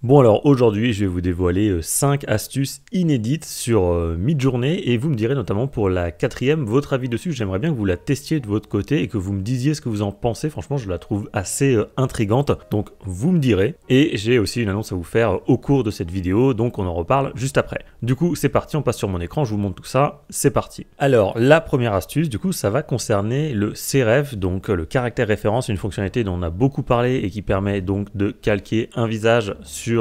Bon alors aujourd'hui je vais vous dévoiler 5 astuces inédites sur Midjourney et vous me direz notamment pour la quatrième votre avis dessus. J'aimerais bien que vous la testiez de votre côté et que vous me disiez ce que vous en pensez. Franchement je la trouve assez intrigante, donc vous me direz. Et j'ai aussi une annonce à vous faire au cours de cette vidéo, donc on en reparle juste après. Du coup c'est parti, on passe sur mon écran, je vous montre tout ça, c'est parti. Alors la première astuce du coup ça va concerner le CREF, donc le caractère référence, une fonctionnalité dont on a beaucoup parlé et qui permet donc de calquer un visage sur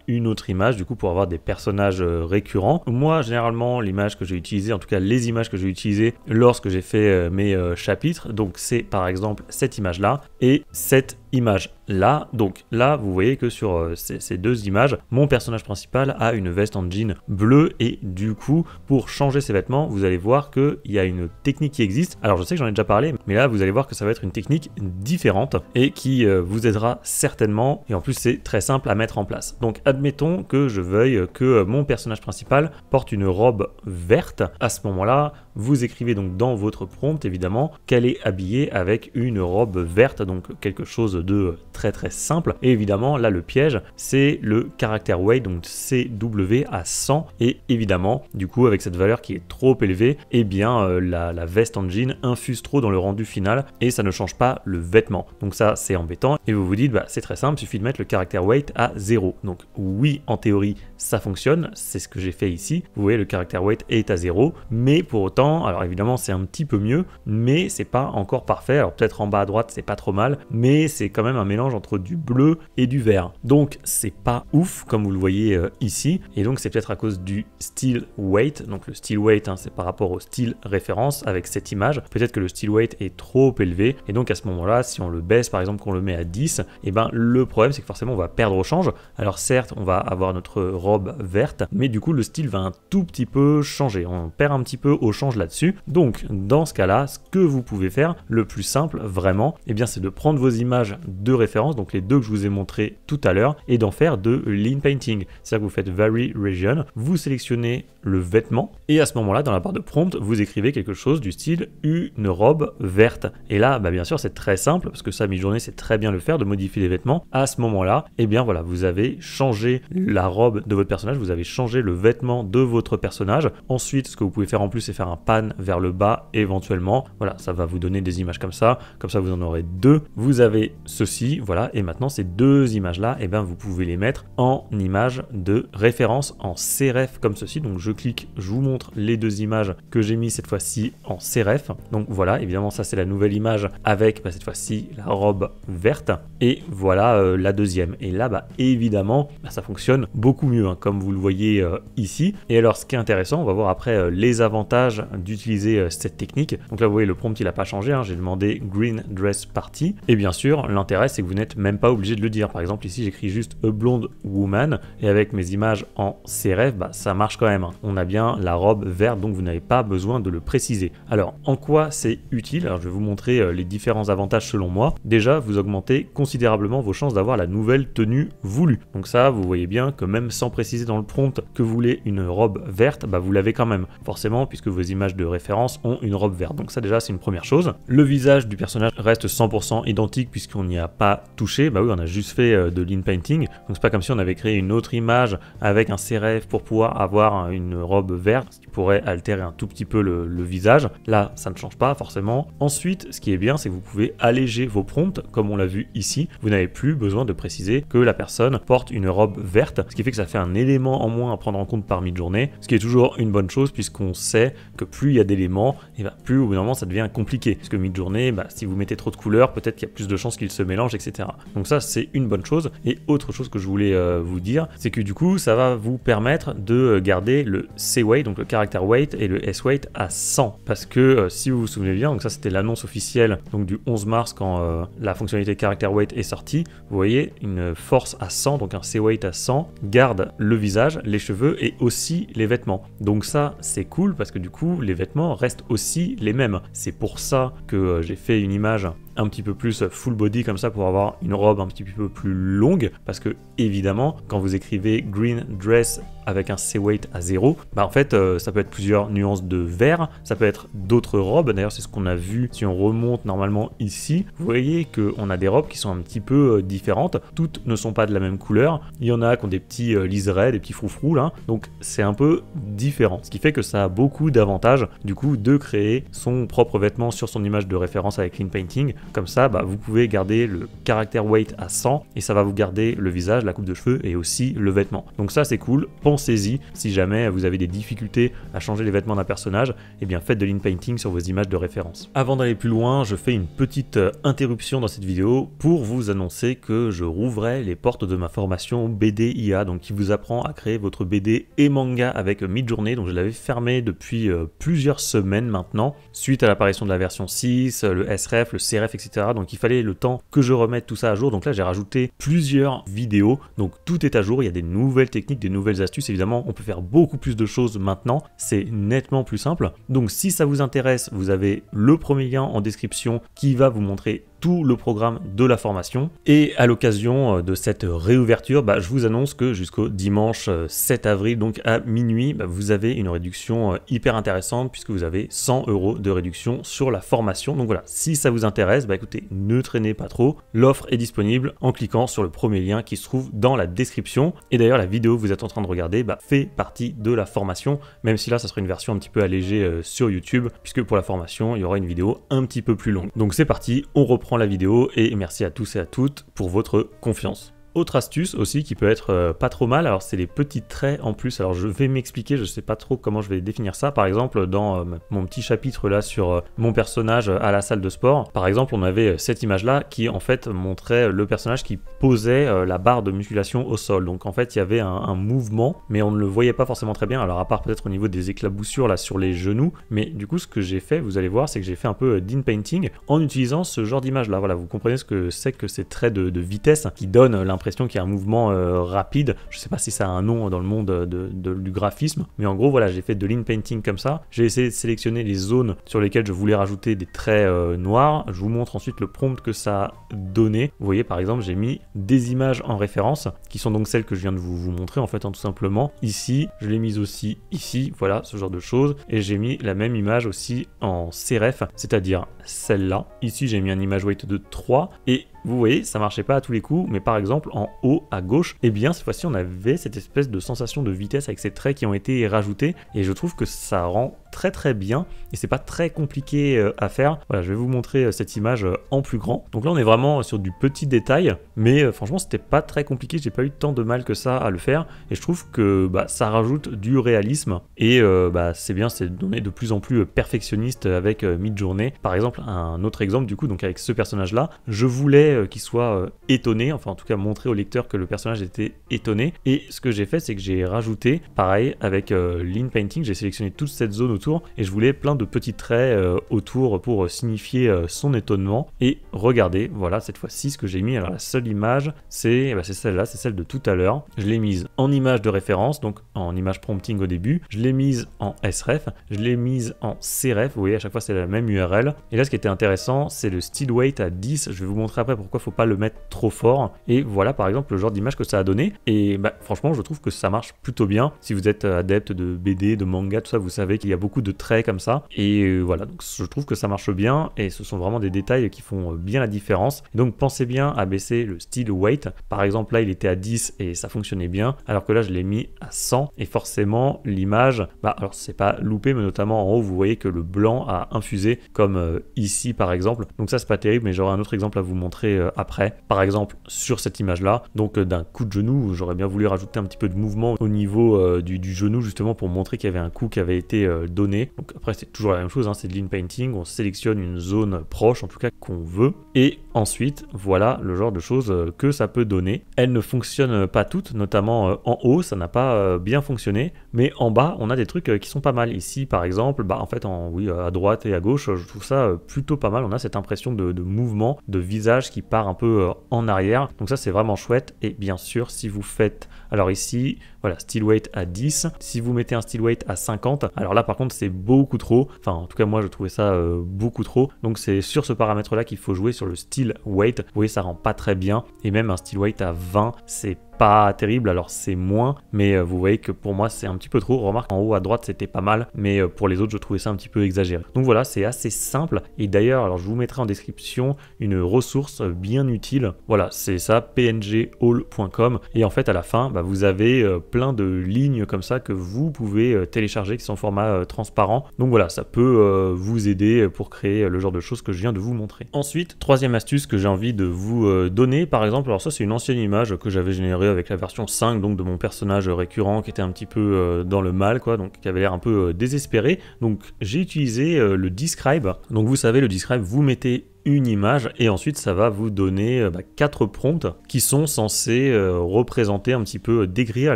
une autre image du coup pour avoir des personnages récurrents. Moi généralement l'image que j'ai utilisée, en tout cas les images que j'ai utilisées lorsque j'ai fait mes chapitres, donc c'est par exemple cette image là et cette image là. Donc là vous voyez que sur ces deux images mon personnage principal a une veste en jean bleu et du coup pour changer ses vêtements vous allez voir qu'il y a une technique qui existe. Alors je sais que j'en ai déjà parlé mais là vous allez voir que ça va être une technique différente et qui vous aidera certainement, et en plus c'est très simple à mettre en place. Donc admettons que je veuille que mon personnage principal porte une robe verte. À ce moment là vous écrivez donc dans votre prompt évidemment qu'elle est habillée avec une robe verte, donc quelque chose de très simple. Et évidemment là le piège c'est le caractère weight, donc CW à 100, et évidemment du coup avec cette valeur qui est trop élevée, et bien la veste en jean infuse trop dans le rendu final et ça ne change pas le vêtement. Donc ça c'est embêtant et vous vous dites c'est très simple, il suffit de mettre le caractère weight à 0. Donc oui en théorie ça fonctionne, c'est ce que j'ai fait ici. Vous voyez le caractère weight est à 0, mais pour autant, alors évidemment c'est un petit peu mieux, mais c'est pas encore parfait. Alors peut-être en bas à droite c'est pas trop mal, mais c'est quand même un mélange entre du bleu et du vert. Donc c'est pas ouf comme vous le voyez ici, et donc c'est peut-être à cause du style weight. Donc le style weight c'est par rapport au style référence avec cette image. Peut-être que le style weight est trop élevé, et donc à ce moment-là, si on le baisse par exemple, qu'on le met à 10, et le problème c'est que forcément on va perdre au change. Alors certes on va avoir notre robe verte, mais du coup le style va un tout petit peu changer, on perd un petit peu au change là-dessus. Donc dans ce cas-là, ce que vous pouvez faire, le plus simple vraiment, c'est de prendre vos images de référence, donc les deux que je vous ai montré tout à l'heure, et d'en faire de lean painting. C'est-à-dire que vous faites Vary Region, vous sélectionnez le vêtement, et à ce moment-là dans la barre de prompt vous écrivez quelque chose du style une robe verte. Et là bien sûr c'est très simple, parce que ça Midjourney c'est très bien le faire, de modifier les vêtements. À ce moment-là, voilà, vous avez changé la robe de votre personnage, vous avez changé le vêtement de votre personnage. Ensuite ce que vous pouvez faire en plus c'est faire un pan vers le bas éventuellement. Voilà, ça va vous donner des images comme ça vous en aurez deux. Vous avez ceci, voilà, et maintenant ces deux images là, vous pouvez les mettre en image de référence, en CREF comme ceci. Donc je clique, je vous montre les deux images que j'ai mis cette fois-ci en CREF. Donc voilà, évidemment ça c'est la nouvelle image avec cette fois-ci la robe verte, et voilà la deuxième. Et là évidemment ça fonctionne beaucoup mieux comme vous le voyez ici. Et alors ce qui est intéressant, on va voir après les avantages d'utiliser cette technique. Donc là vous voyez le prompt il n'a pas changé, j'ai demandé Green Dress Party, et bien sûr l'intérêt c'est que vous n'êtes même pas obligé de le dire. Par exemple ici j'écris juste A Blonde Woman, et avec mes images en CRF ça marche quand même, on a bien la robe verte, donc vous n'avez pas besoin de le préciser. Alors en quoi c'est utile? Alors je vais vous montrer les différents avantages selon moi. Déjà vous augmentez considérablement vos chances d'avoir la nouvelle tenue voulue. Donc ça vous voyez bien que même sans préciser dans le prompt que vous voulez une robe verte, vous l'avez quand même forcément, puisque vos images de référence ont une robe verte. Donc ça déjà c'est une première chose. Le visage du personnage reste 100% identique puisqu'on n'y a pas touché. Oui, on a juste fait de lean painting, donc c'est pas comme si on avait créé une autre image avec un CRF pour pouvoir avoir une robe verte, ce qui pourrait altérer un tout petit peu le visage. Là ça ne change pas forcément. Ensuite ce qui est bien c'est que vous pouvez alléger vos prompts comme on l'a vu ici. Vous n'avez plus besoin de préciser que la personne porte une robe verte, ce qui fait que ça fait un élément en moins à prendre en compte par Midjourney, ce qui est toujours une bonne chose puisqu'on sait que plus il y a d'éléments, et plus au bout d'un moment ça devient compliqué, parce que Midjourney, si vous mettez trop de couleurs, peut-être qu'il y a plus de chances qu'ils se mélangent, etc. Donc ça c'est une bonne chose. Et autre chose que je voulais vous dire, c'est que du coup ça va vous permettre de garder le C-Weight, donc le character weight, et le S-Weight à 100, parce que si vous vous souvenez bien, donc ça c'était l'annonce officielle donc du 11 mars quand la fonctionnalité character weight est sortie. Vous voyez une force à 100, donc un C-Weight à 100 garde le visage, les cheveux et aussi les vêtements. Donc ça c'est cool parce que du coup les vêtements restent aussi les mêmes. C'est pour ça que j'ai fait une image un petit peu plus full body comme ça pour avoir une robe un petit peu plus longue, parce que évidemment quand vous écrivez green dress avec un C-weight à 0, bah en fait ça peut être plusieurs nuances de vert, ça peut être d'autres robes. D'ailleurs c'est ce qu'on a vu si on remonte normalement ici, vous voyez qu'on a des robes qui sont un petit peu différentes, toutes ne sont pas de la même couleur, il y en a qui ont des petits liserés, des petits froufrous là, donc c'est un peu différent, ce qui fait que ça a beaucoup d'avantages du coup de créer son propre vêtement sur son image de référence avec Lean Painting. Comme ça bah, vous pouvez garder le caractère weight à 100 et ça va vous garder le visage, la coupe de cheveux et aussi le vêtement. Donc ça c'est cool, pensez-y, si jamais vous avez des difficultés à changer les vêtements d'un personnage, eh bien faites de Lean Painting sur vos images de référence. Avant d'aller plus loin, je fais une petite interruption dans cette vidéo pour vous annoncer que je rouvrais les portes de ma formation BD IA, donc qui vous apprend à créer votre BD et manga avec Midjourney. Donc je l'avais fermé depuis plusieurs semaines maintenant, suite à l'apparition de la version 6, le SREF, le CRF, etc. Donc il fallait le temps que je remette tout ça à jour. Donc là j'ai rajouté plusieurs vidéos, donc tout est à jour, il y a des nouvelles techniques, des nouvelles astuces. Évidemment on peut faire beaucoup plus de choses maintenant, c'est nettement plus simple. Donc si ça vous intéresse, vous avez le premier lien en description qui va vous montrer tout le programme de la formation. Et à l'occasion de cette réouverture, bah, je vous annonce que jusqu'au dimanche 7 avril, donc à minuit, bah, vous avez une réduction hyper intéressante puisque vous avez 100 € de réduction sur la formation. Donc voilà, si ça vous intéresse, bah, écoutez, ne traînez pas trop. L'offre est disponible en cliquant sur le premier lien qui se trouve dans la description. Et d'ailleurs, la vidéo que vous êtes en train de regarder bah, fait partie de la formation, même si là, ça sera une version un petit peu allégée sur YouTube, puisque pour la formation, il y aura une vidéo un petit peu plus longue. Donc c'est parti, on reprend la vidéo et merci à tous et à toutes pour votre confiance. Autre astuce aussi qui peut être pas trop mal, alors c'est les petits traits en plus. Alors je vais m'expliquer, je sais pas trop comment je vais définir ça. Par exemple dans mon petit chapitre là sur mon personnage à la salle de sport, par exemple on avait cette image là qui en fait montrait le personnage qui posait la barre de musculation au sol. Donc en fait il y avait un mouvement mais on ne le voyait pas forcément très bien, alors à part peut-être au niveau des éclaboussures là sur les genoux. Mais du coup ce que j'ai fait, vous allez voir, c'est que j'ai fait un peu d'in painting en utilisant ce genre d'image là. Voilà, vous comprenez ce que c'est que ces traits de vitesse qui donnent l'impression qu'il y a un mouvement rapide. Je sais pas si ça a un nom dans le monde du graphisme, mais en gros voilà, j'ai fait de l'in painting comme ça. J'ai essayé de sélectionner les zones sur lesquelles je voulais rajouter des traits noirs. Je vous montre ensuite le prompt que ça a donné. Vous voyez par exemple, j'ai mis des images en référence qui sont donc celles que je viens de vous montrer en fait, hein, tout simplement. Ici, je l'ai mise aussi ici, voilà, ce genre de choses. Et j'ai mis la même image aussi en CRF, c'est-à-dire celle-là. Ici, j'ai mis un image weight de 3 et vous voyez, ça marchait pas à tous les coups, mais par exemple en haut à gauche, eh bien cette fois-ci on avait cette espèce de sensation de vitesse avec ces traits qui ont été rajoutés et je trouve que ça rend très bien et c'est pas très compliqué à faire. Voilà, je vais vous montrer cette image en plus grand. Donc là on est vraiment sur du petit détail, mais franchement c'était pas très compliqué, j'ai pas eu tant de mal que ça à le faire et je trouve que bah, ça rajoute du réalisme et bah, c'est bien, on est de plus en plus perfectionniste avec Midjourney. Par exemple, un autre exemple du coup, donc avec ce personnage là, je voulais qu'il soit étonné, enfin en tout cas montrer au lecteur que le personnage était étonné, et ce que j'ai fait c'est que j'ai rajouté pareil avec Lean Painting, j'ai sélectionné toute cette zone autour et je voulais plein de petits traits autour pour signifier son étonnement. Et regardez, voilà cette fois-ci ce que j'ai mis. Alors la seule image c'est celle-là, c'est celle de tout à l'heure. Je l'ai mise en image de référence, donc en image prompting au début, je l'ai mise en SREF, je l'ai mise en CREF, vous voyez à chaque fois c'est la même URL. Et là ce qui était intéressant c'est le still weight à 10, je vais vous montrer après pourquoi faut pas le mettre trop fort. Et voilà par exemple le genre d'image que ça a donné et bah, franchement je trouve que ça marche plutôt bien. Si vous êtes adepte de BD, de manga, tout ça, vous savez qu'il y a beaucoup de traits comme ça et voilà, donc je trouve que ça marche bien et ce sont vraiment des détails qui font bien la différence. Et donc pensez bien à baisser le still weight. Par exemple là il était à 10 et ça fonctionnait bien, alors que là je l'ai mis à 100 et forcément l'image, bah alors c'est pas loupé, mais notamment en haut vous voyez que le blanc a infusé comme ici par exemple. Donc ça c'est pas terrible, mais j'aurai un autre exemple à vous montrer après. Par exemple sur cette image là, donc d'un coup de genou, j'aurais bien voulu rajouter un petit peu de mouvement au niveau du genou justement pour montrer qu'il y avait un coup qui avait été donné. Donc après c'est toujours la même chose, hein, c'est de l'in painting, on sélectionne une zone proche en tout cas qu'on veut et ensuite voilà le genre de choses que ça peut donner. Elles ne fonctionnent pas toutes, notamment en haut ça n'a pas bien fonctionné, mais en bas on a des trucs qui sont pas mal. Ici par exemple, bah en fait oui, à droite et à gauche je trouve ça plutôt pas mal. On a cette impression de mouvement, de visage qui part un peu en arrière, donc ça c'est vraiment chouette. Et bien sûr si vous faites, alors ici voilà, still weight à 10, si vous mettez un still weight à 50, alors là par contre contre c'est beaucoup trop, enfin en tout cas moi je trouvais ça beaucoup trop, donc c'est sur ce paramètre là qu'il faut jouer, sur le still weight. Vous voyez, ça rend pas très bien, et même un still weight à 20 c'est pas terrible, alors c'est moins, mais vous voyez que pour moi c'est un petit peu trop. Remarque en haut à droite c'était pas mal, mais pour les autres je trouvais ça un petit peu exagéré. Donc voilà, c'est assez simple, et d'ailleurs alors je vous mettrai en description une ressource bien utile. Voilà, c'est ça, pnghall.com, et en fait à la fin vous avez plein de lignes comme ça que vous pouvez télécharger, qui sont en format transparent. Donc voilà, ça peut vous aider pour créer le genre de choses que je viens de vous montrer. Ensuite, troisième astuce que j'ai envie de vous donner, par exemple, alors ça c'est une ancienne image que j'avais générée avec la version 5, donc de mon personnage récurrent qui était un petit peu dans le mal, quoi, donc qui avait l'air un peu désespéré. Donc j'ai utilisé le describe. Donc vous savez, le describe, vous mettez une image et ensuite ça va vous donner 4 prompts qui sont censés représenter un petit peu, décrire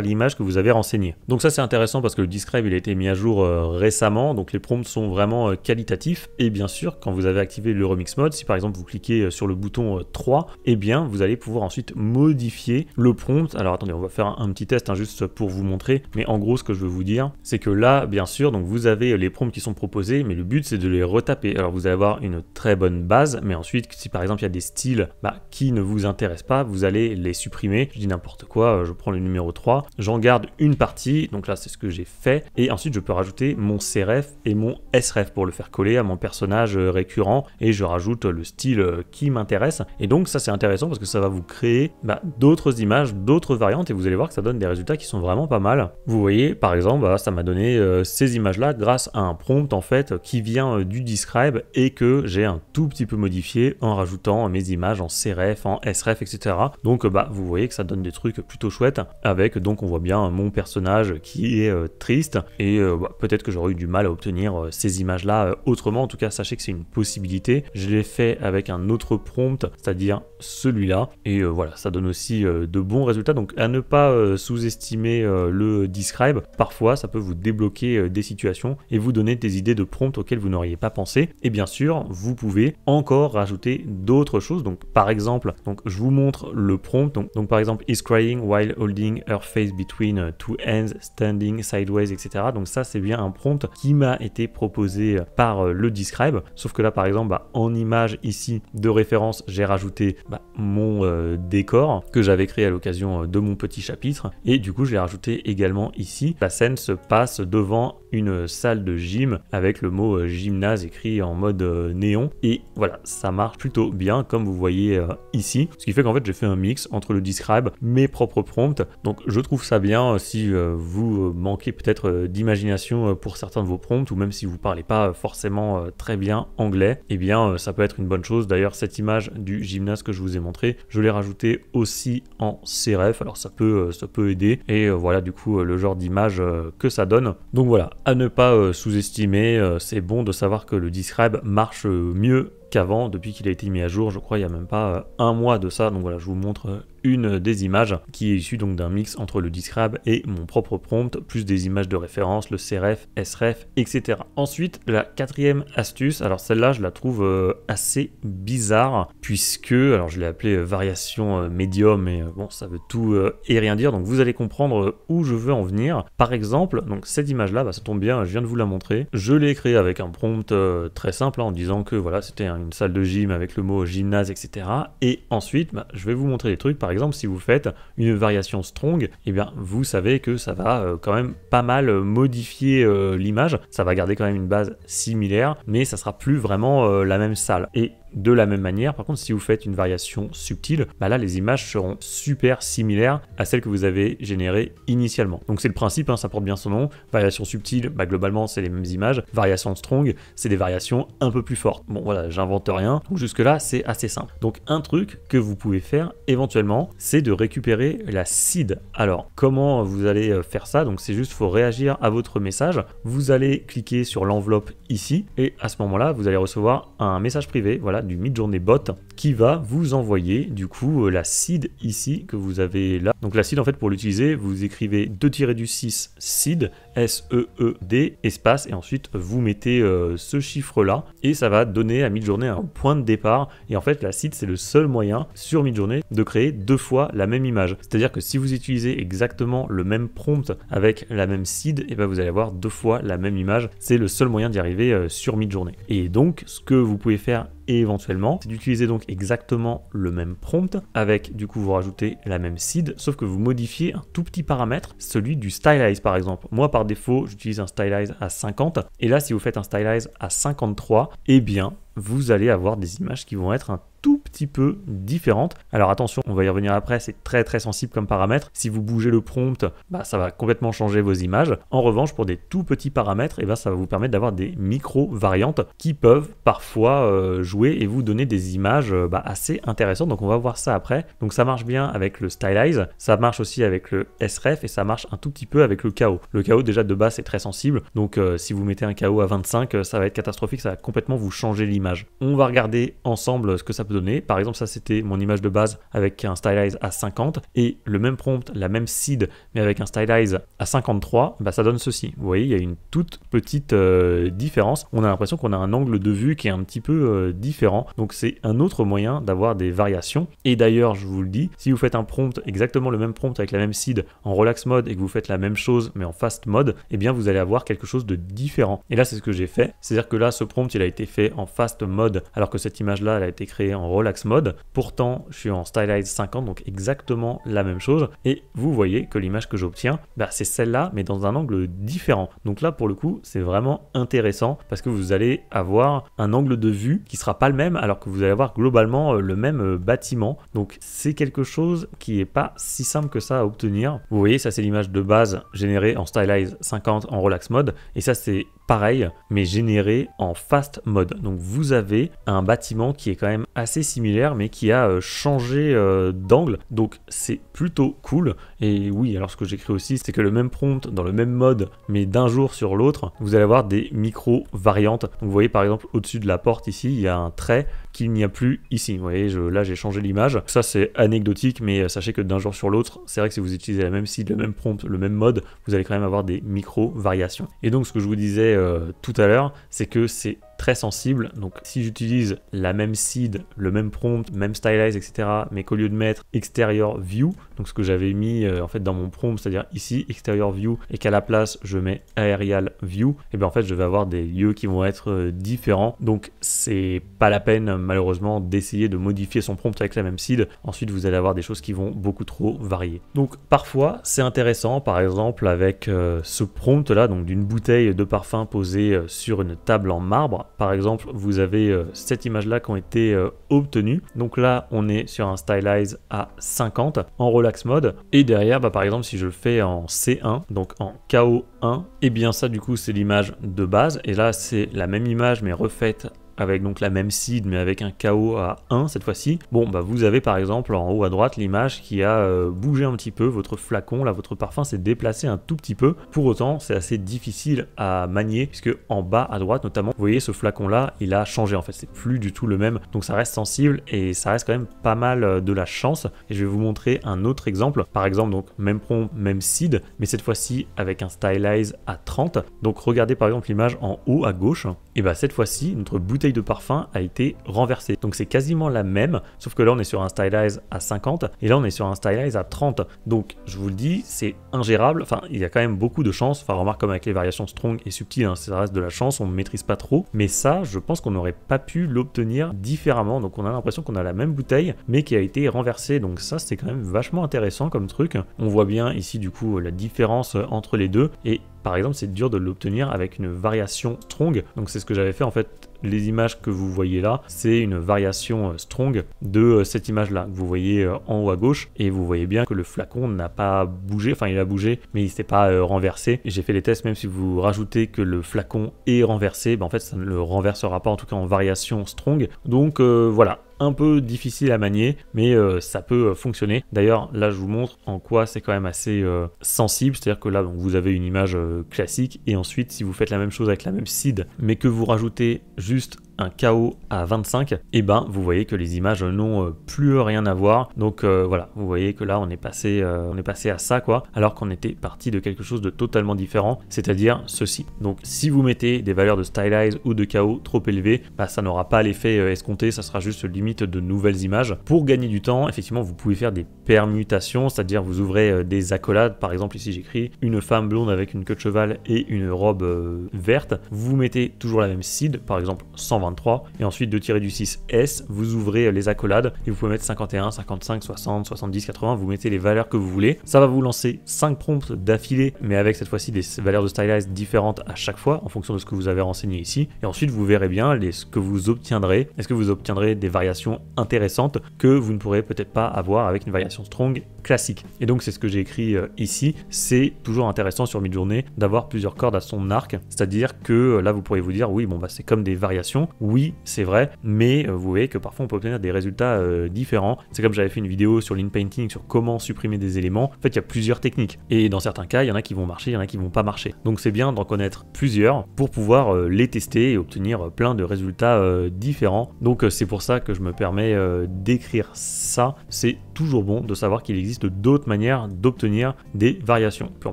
l'image que vous avez renseignée. Donc ça c'est intéressant parce que le describe il a été mis à jour récemment, donc les prompts sont vraiment qualitatifs, et bien sûr quand vous avez activé le remix mode, si par exemple vous cliquez sur le bouton 3, et bien vous allez pouvoir ensuite modifier le prompt. Alors attendez, on va faire un petit test juste pour vous montrer, mais en gros ce que je veux vous dire c'est que là bien sûr donc vous avez les prompts qui sont proposés, mais le but c'est de les retaper. Alors vous allez avoir une très bonne base, mais ensuite si par exemple il y a des styles qui ne vous intéressent pas, vous allez les supprimer. Je dis n'importe quoi, je prends le numéro 3, j'en garde une partie, donc là c'est ce que j'ai fait, et ensuite je peux rajouter mon cref et mon sref pour le faire coller à mon personnage récurrent, et je rajoute le style qui m'intéresse. Et donc ça c'est intéressant parce que ça va vous créer d'autres images, d'autres variantes, et vous allez voir que ça donne des résultats qui sont vraiment pas mal. Vous voyez par exemple ça m'a donné ces images là grâce à un prompt en fait qui vient du describe et que j'ai un tout petit peu modifié en rajoutant mes images en cref, en sref, etc. Donc vous voyez que ça donne des trucs plutôt chouettes, avec donc on voit bien mon personnage qui est triste, et peut-être que j'aurais eu du mal à obtenir ces images là autrement. En tout cas sachez que c'est une possibilité. Je l'ai fait avec un autre prompt, c'est-à-dire celui-là, et voilà, ça donne aussi de bons résultats. Donc à ne pas sous-estimer le describe, parfois ça peut vous débloquer des situations et vous donner des idées de prompts auxquelles vous n'auriez pas pensé. Et bien sûr vous pouvez encore rajouter d'autres choses. Donc par exemple, donc je vous montre le prompt, donc par exemple is crying while holding her face between two hands, standing sideways, etc. Donc ça c'est bien un prompt qui m'a été proposé par le describe, sauf que là par exemple en image ici de référence j'ai rajouté mon décor que j'avais créé à l'occasion de mon petit chapitre, et du coup je l'ai rajouté également ici. La scène se passe devant une salle de gym avec le mot gymnase écrit en mode néon, et voilà, ça marche plutôt bien comme vous voyez ici, ce qui fait qu'en fait j'ai fait un mix entre le describe, mes propres prompts. Donc je trouve ça bien si vous manquez peut-être d'imagination pour certains de vos prompts, ou même si vous parlez pas forcément très bien anglais, et bien ça peut être une bonne chose. D'ailleurs cette image du gymnase que je vous ai montré, je l'ai rajouté aussi en cref, alors ça peut aider, et voilà du coup le genre d'image que ça donne. Donc voilà, à ne pas sous-estimer, c'est bon de savoir que le describe marche mieux qu'avant, depuis qu'il a été mis à jour, je crois il n'y a même pas un mois de ça. Donc voilà, je vous montre une des images qui est issue donc d'un mix entre le describe et mon propre prompt, plus des images de référence, le cref, sref, etc. Ensuite, la quatrième astuce, alors celle-là je la trouve assez bizarre, puisque, alors je l'ai appelée variation médium, mais bon ça veut tout et rien dire, donc vous allez comprendre où je veux en venir. Par exemple, donc cette image-là, ça tombe bien, je viens de vous la montrer, je l'ai créée avec un prompt très simple, en disant que voilà, c'était une salle de gym avec le mot gymnase, etc. Et ensuite, je vais vous montrer des trucs. Par exemple, si vous faites une variation strong, et bien vous savez que ça va quand même pas mal modifier l'image. Ça va garder quand même une base similaire, mais ça sera plus vraiment la même salle. Et de la même manière, par contre, si vous faites une variation subtile, là les images seront super similaires à celles que vous avez générées initialement. Donc c'est le principe, ça porte bien son nom. Variation subtile, globalement c'est les mêmes images. Variation strong, c'est des variations un peu plus fortes. Bon voilà, j'invente rien. Donc jusque là c'est assez simple. Donc un truc que vous pouvez faire éventuellement, c'est de récupérer la seed. Alors comment vous allez faire ça? Donc c'est juste, faut réagir à votre message. Vous allez cliquer sur l'enveloppe ici, et à ce moment-là vous allez recevoir un message privé, voilà, là du Midjourney Bot qui va vous envoyer du coup la seed ici que vous avez là. Donc la seed en fait pour l'utiliser vous écrivez 2-6 seed S-E-E-D espace et ensuite vous mettez ce chiffre là et ça va donner à Midjourney un point de départ et en fait la seed c'est le seul moyen sur Midjourney de créer 2 fois la même image. C'est-à-dire que si vous utilisez exactement le même prompt avec la même seed, et ben vous allez avoir 2 fois la même image. C'est le seul moyen d'y arriver sur Midjourney. Et donc ce que vous pouvez faire éventuellement, c'est d'utiliser donc exactement le même prompt avec du coup vous rajoutez la même seed, sauf que vous modifiez un tout petit paramètre, celui du stylize par exemple. Moi par défaut j'utilise un stylize à 50 et là si vous faites un stylize à 53, eh bien vous allez avoir des images qui vont être un tout petit peu différentes. Alors attention, on va y revenir après, c'est très sensible comme paramètre. Si vous bougez le prompt, bah, ça va complètement changer vos images. En revanche, pour des tout petits paramètres, eh ben, ça va vous permettre d'avoir des micro-variantes qui peuvent parfois jouer et vous donner des images assez intéressantes. Donc on va voir ça après. Donc ça marche bien avec le stylize, ça marche aussi avec le sref et ça marche un tout petit peu avec le KO. Le KO déjà de base c'est très sensible, donc si vous mettez un KO à 25, ça va être catastrophique, ça va complètement vous changer l'image. On va regarder ensemble ce que ça peut donner. Par exemple, ça c'était mon image de base avec un stylize à 50 et le même prompt, la même seed, mais avec un stylize à 53, bah, ça donne ceci. Vous voyez, il y a une toute petite différence. On a l'impression qu'on a un angle de vue qui est un petit peu différent. Donc c'est un autre moyen d'avoir des variations. Et d'ailleurs, je vous le dis, si vous faites un prompt, exactement le même prompt avec la même seed en relax mode et que vous faites la même chose mais en fast mode, eh bien vous allez avoir quelque chose de différent. Et là, c'est ce que j'ai fait. C'est-à-dire que là, ce prompt, il a été fait en fast mode alors que cette image là elle a été créée en relax mode. Pourtant je suis en stylize 50, donc exactement la même chose et vous voyez que l'image que j'obtiens c'est celle-là mais dans un angle différent. Donc là pour le coup c'est vraiment intéressant parce que vous allez avoir un angle de vue qui sera pas le même alors que vous allez avoir globalement le même bâtiment. Donc c'est quelque chose qui est pas si simple que ça à obtenir. Vous voyez, ça c'est l'image de base générée en stylize 50 en relax mode et ça c'est pareil mais généré en fast mode. Donc vous avez un bâtiment qui est quand même assez similaire mais qui a changé d'angle, donc c'est plutôt cool. Et oui, alors ce que j'écris aussi c'est que le même prompt dans le même mode mais d'un jour sur l'autre vous allez avoir des micro variantes. Donc vous voyez par exemple au-dessus de la porte ici il y a un trait qu'il n'y a plus ici. Vous voyez, là j'ai changé l'image. Ça c'est anecdotique mais sachez que d'un jour sur l'autre c'est vrai que si vous utilisez la même seed, le même prompt, le même mode, vous allez quand même avoir des micro variations. Et donc ce que je vous disais tout à l'heure c'est que c'est très sensible. Donc si j'utilise la même seed, le même prompt, même stylize, etc., mais qu'au lieu de mettre exterior view, donc ce que j'avais mis en fait dans mon prompt, c'est-à-dire ici exterior view, et qu'à la place je mets aerial view, et bien en fait je vais avoir des lieux qui vont être différents. Donc c'est pas la peine malheureusement d'essayer de modifier son prompt avec la même seed. Ensuite vous allez avoir des choses qui vont beaucoup trop varier. Donc parfois c'est intéressant, par exemple avec ce prompt là, donc d'une bouteille de parfum posée sur une table en marbre. Par exemple, vous avez cette image-là qui ont été obtenues. Donc là, on est sur un stylize à 50 en relax mode. Et derrière, par exemple, si je le fais en C1, donc en KO1, et bien ça, du coup, c'est l'image de base. Et là, c'est la même image, mais refaite avec donc la même seed mais avec un KO à 1 cette fois-ci. Bon vous avez par exemple en haut à droite l'image qui a bougé un petit peu, votre flacon là, votre parfum s'est déplacé un tout petit peu. Pour autant c'est assez difficile à manier puisque en bas à droite notamment vous voyez ce flacon là il a changé, en fait c'est plus du tout le même, donc ça reste sensible et ça reste quand même pas mal de la chance. Et je vais vous montrer un autre exemple, par exemple donc même prompt, même seed mais cette fois-ci avec un stylize à 30. Donc regardez par exemple l'image en haut à gauche, et cette fois-ci notre bouteille de parfum a été renversée. Donc c'est quasiment la même, sauf que là on est sur un stylize à 50 et là on est sur un stylize à 30. Donc je vous le dis, c'est ingérable. Enfin, il y a quand même beaucoup de chance. Enfin, remarque comme avec les variations strong et subtiles, ça reste de la chance, on ne maîtrise pas trop. Mais ça, je pense qu'on n'aurait pas pu l'obtenir différemment. Donc on a l'impression qu'on a la même bouteille, mais qui a été renversée. Donc ça, c'est quand même vachement intéressant comme truc. On voit bien ici du coup la différence entre les deux. Et par exemple, c'est dur de l'obtenir avec une variation strong. Donc c'est ce que j'avais fait en fait. Les images que vous voyez là, c'est une variation strong de cette image-là que vous voyez en haut à gauche. Et vous voyez bien que le flacon n'a pas bougé, enfin il a bougé, mais il s'est pas renversé. Et j'ai fait les tests, même si vous rajoutez que le flacon est renversé, en fait ça ne le renversera pas, en tout cas en variation strong. Donc voilà. Un peu difficile à manier, mais ça peut fonctionner. D'ailleurs, là, je vous montre en quoi c'est quand même assez sensible. C'est-à-dire que là, donc, vous avez une image classique, et ensuite, si vous faites la même chose avec la même seed, mais que vous rajoutez juste un KO à 25, et ben vous voyez que les images n'ont plus rien à voir. Donc voilà, vous voyez que là on est passé à ça quoi, alors qu'on était parti de quelque chose de totalement différent, c'est-à-dire ceci. Donc si vous mettez des valeurs de stylize ou de KO trop élevées, bah, ça n'aura pas l'effet escompté, ça sera juste limite de nouvelles images. Pour gagner du temps, effectivement vous pouvez faire des permutations, c'est-à-dire vous ouvrez des accolades, par exemple ici j'écris une femme blonde avec une queue de cheval et une robe verte, vous mettez toujours la même seed, par exemple 123, et ensuite de tirer du 6S, vous ouvrez les accolades et vous pouvez mettre 51, 55, 60, 70, 80, vous mettez les valeurs que vous voulez. Ça va vous lancer 5 prompts d'affilée, mais avec cette fois-ci des valeurs de stylize différentes à chaque fois en fonction de ce que vous avez renseigné ici. Et ensuite vous verrez bien ce que vous obtiendrez. Est-ce que vous obtiendrez des variations intéressantes que vous ne pourrez peut-être pas avoir avec une variation strong classique. Et donc c'est ce que j'ai écrit ici. C'est toujours intéressant sur Midjourney d'avoir plusieurs cordes à son arc, c'est-à-dire que là vous pourriez vous dire oui bon bah c'est comme des variations, oui c'est vrai, mais vous voyez que parfois on peut obtenir des résultats différents. C'est comme j'avais fait une vidéo sur l'in-painting sur comment supprimer des éléments. En fait il y a plusieurs techniques et dans certains cas il y en a qui vont marcher, il y en a qui vont pas marcher. Donc c'est bien d'en connaître plusieurs pour pouvoir les tester et obtenir plein de résultats différents. Donc c'est pour ça que je me permets d'écrire ça. C'est toujours bon de savoir qu'il existe d'autres manières d'obtenir des variations. Puis en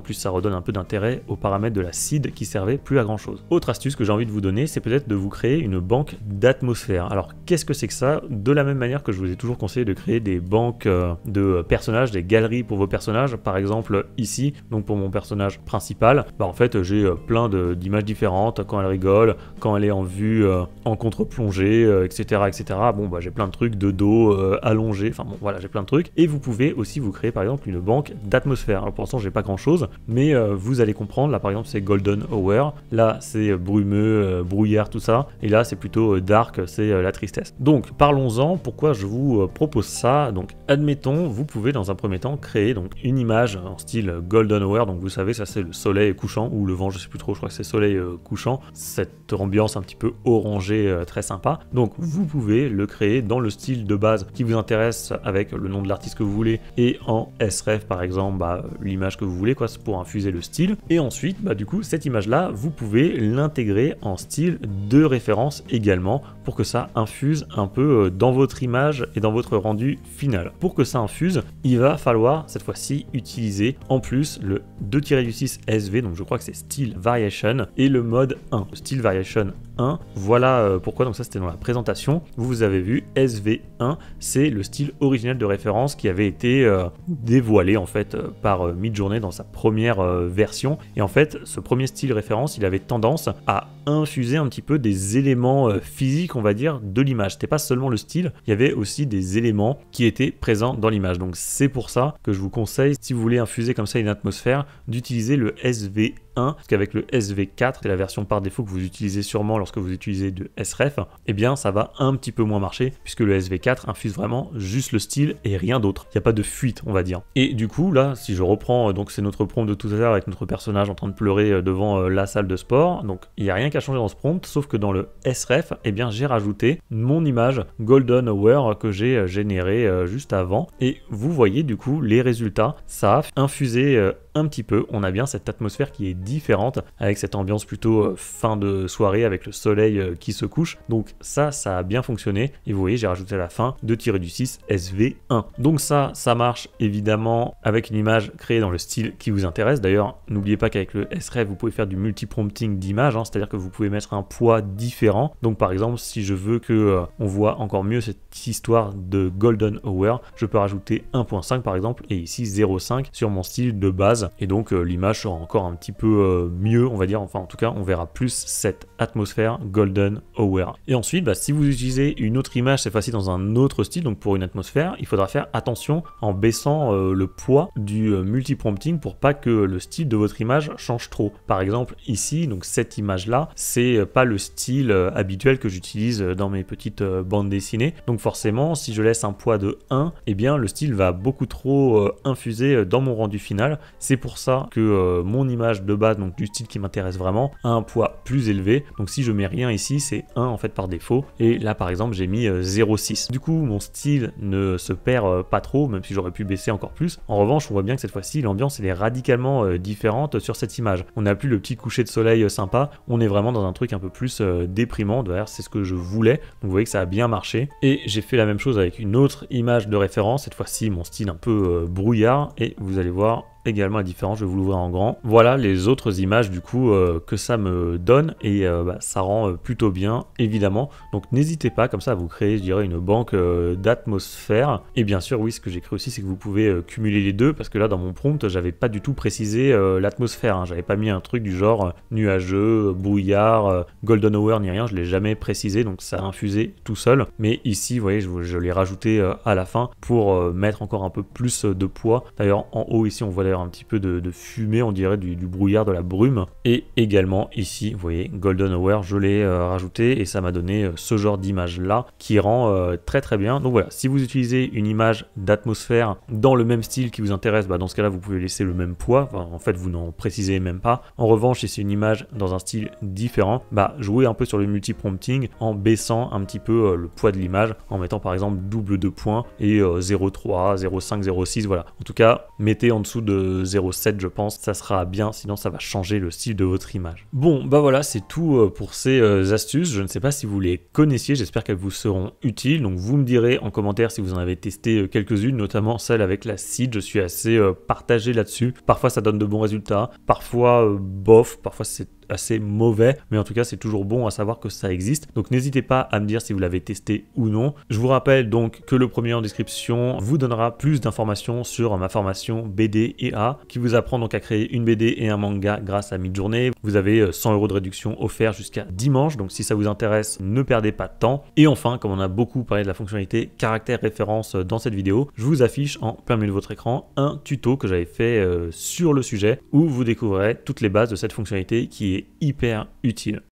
plus ça redonne un peu d'intérêt aux paramètres de la seed qui servaient plus à grand chose. Autre astuce que j'ai envie de vous donner, c'est peut-être de vous créer une banque d'atmosphère. Alors qu'est-ce que c'est que ça? De la même manière que je vous ai toujours conseillé de créer des banques de personnages, des galeries pour vos personnages, par exemple ici, donc pour mon personnage principal, bah en fait j'ai plein d'images différentes, quand elle rigole, quand elle est en vue en contre-plongée, etc., etc. Bon bah j'ai plein de trucs de dos allongé, enfin bon voilà j'ai plein de trucs. Et vous pouvez aussi vous créer par exemple une banque d'atmosphère. Alors pour l'instant j'ai pas grand chose, mais vous allez comprendre. Là par exemple c'est Golden Hour, là c'est brumeux, brouillard, tout ça, et là c'est plutôt dark, c'est la tristesse. Donc parlons-en, pourquoi je vous propose ça. Donc admettons, vous pouvez dans un premier temps créer donc une image en style Golden Hour, donc vous savez ça c'est le soleil couchant, ou le vent, je sais plus trop, je crois que c'est soleil couchant, cette ambiance un petit peu orangée très sympa. Donc vous pouvez le créer dans le style de base qui vous intéresse avec le nom de l'artiste que vous voulez et en sref par exemple bah, l'image que vous voulez quoi, c'est pour infuser le style. Et ensuite bah, du coup cette image là vous pouvez l'intégrer en style de référence également pour que ça infuse un peu dans votre image et dans votre rendu final. Pour que ça infuse, il va falloir cette fois-ci utiliser en plus le 2-6 SV, donc je crois que c'est Style Variation, et le mode 1, le Style Variation 1. Voilà pourquoi, donc ça c'était dans la présentation. Vous avez vu SV1, c'est le style originel de référence qui avait été dévoilé en fait par Midjourney dans sa première version. Et en fait, ce premier style référence, il avait tendance à infuser un petit peu des éléments physiques, on va dire, de l'image. C'était pas seulement le style, il y avait aussi des éléments qui étaient présents dans l'image. Donc c'est pour ça que je vous conseille, si vous voulez infuser comme ça une atmosphère, d'utiliser le SV1, parce qu'avec le SV4, c'est la version par défaut que vous utilisez sûrement lorsque vous utilisez de sref, eh bien ça va un petit peu moins marcher, puisque le SV4 infuse vraiment juste le style et rien d'autre. Il n'y a pas de fuite, on va dire. Et du coup, là, si je reprends, donc c'est notre prompt de tout à l'heure avec notre personnage en train de pleurer devant la salle de sport, donc il n'y a rien qu'à changer dans ce prompt, sauf que dans le sref, eh bien j'ai rajouté mon image Golden Hour que j'ai générée juste avant, et vous voyez du coup les résultats, ça a infusé un petit peu, on a bien cette atmosphère qui est différente avec cette ambiance plutôt fin de soirée avec le soleil qui se couche. Donc ça a bien fonctionné et vous voyez j'ai rajouté à la fin 2-6 SV1. Donc ça marche évidemment avec une image créée dans le style qui vous intéresse. D'ailleurs n'oubliez pas qu'avec le sref vous pouvez faire du multi-prompting d'images, hein, c'est-à-dire que vous pouvez mettre un poids différent. Donc par exemple si je veux que on voit encore mieux cette histoire de Golden Hour, je peux rajouter 1.5 par exemple et ici 0.5 sur mon style de base. Et donc l'image sera encore un petit peu mieux, on va dire, enfin en tout cas on verra plus cette atmosphère Golden Hour. Et ensuite bah, si vous utilisez une autre image cette fois-ci dans un autre style, donc pour une atmosphère, il faudra faire attention en baissant le poids du multi-prompting pour pas que le style de votre image change trop. Par exemple ici, donc cette image là, c'est pas le style habituel que j'utilise dans mes petites bandes dessinées, donc forcément si je laisse un poids de 1, eh bien le style va beaucoup trop infuser dans mon rendu final. C'est C'est pour ça que mon image de base, donc du style qui m'intéresse vraiment, a un poids plus élevé. Donc si je mets rien ici, c'est 1 en fait par défaut. Et là par exemple, j'ai mis 0,6. Du coup, mon style ne se perd pas trop, même si j'aurais pu baisser encore plus. En revanche, on voit bien que cette fois-ci, l'ambiance elle est radicalement différente sur cette image. On n'a plus le petit coucher de soleil sympa, on est vraiment dans un truc un peu plus déprimant. D'ailleurs, c'est ce que je voulais. Donc vous voyez que ça a bien marché. Et j'ai fait la même chose avec une autre image de référence, cette fois-ci mon style un peu brouillard, et vous allez voir également la différence, je vais vous l'ouvrir en grand. Voilà les autres images du coup que ça me donne, et ça rend plutôt bien évidemment. Donc n'hésitez pas comme ça à vous créer, je dirais, une banque d'atmosphère. Et bien sûr, oui, ce que j'ai créé aussi, c'est que vous pouvez cumuler les deux, parce que là dans mon prompt, j'avais pas du tout précisé l'atmosphère, hein. J'avais pas mis un truc du genre nuageux, brouillard, golden hour ni rien, je l'ai jamais précisé, donc ça a infusé tout seul. Mais ici, vous voyez, je l'ai rajouté à la fin pour mettre encore un peu plus de poids. D'ailleurs, en haut ici, on voit un petit peu de fumée, on dirait du brouillard, de la brume. Et également ici, vous voyez, golden hour, je l'ai rajouté, et ça m'a donné ce genre d'image là qui rend très très bien. Donc voilà, si vous utilisez une image d'atmosphère dans le même style qui vous intéresse, dans ce cas là vous pouvez laisser le même poids, en fait vous n'en précisez même pas. En revanche, si c'est une image dans un style différent, jouez un peu sur le multi-prompting en baissant un petit peu le poids de l'image, en mettant par exemple double de points et 0,3, 0,5, 0,6, voilà. En tout cas, mettez en dessous de 0,7 je pense, ça sera bien, sinon ça va changer le style de votre image. Bon, voilà, c'est tout pour ces astuces. Je ne sais pas si vous les connaissiez, j'espère qu'elles vous seront utiles. Donc vous me direz en commentaire si vous en avez testé quelques-unes, notamment celle avec la seed. Je suis assez partagé là-dessus. Parfois ça donne de bons résultats, parfois bof, parfois c'est assez mauvais, mais en tout cas c'est toujours bon à savoir que ça existe. Donc n'hésitez pas à me dire si vous l'avez testé ou non. Je vous rappelle donc que le premier en description vous donnera plus d'informations sur ma formation BD et A, qui vous apprend donc à créer une BD et un manga grâce à Midjourney. Vous avez 100 € de réduction offert jusqu'à dimanche, donc si ça vous intéresse, ne perdez pas de temps. Et enfin, comme on a beaucoup parlé de la fonctionnalité caractère référence dans cette vidéo, je vous affiche en plein milieu de votre écran un tuto que j'avais fait sur le sujet, où vous découvrirez toutes les bases de cette fonctionnalité qui est hyper utile.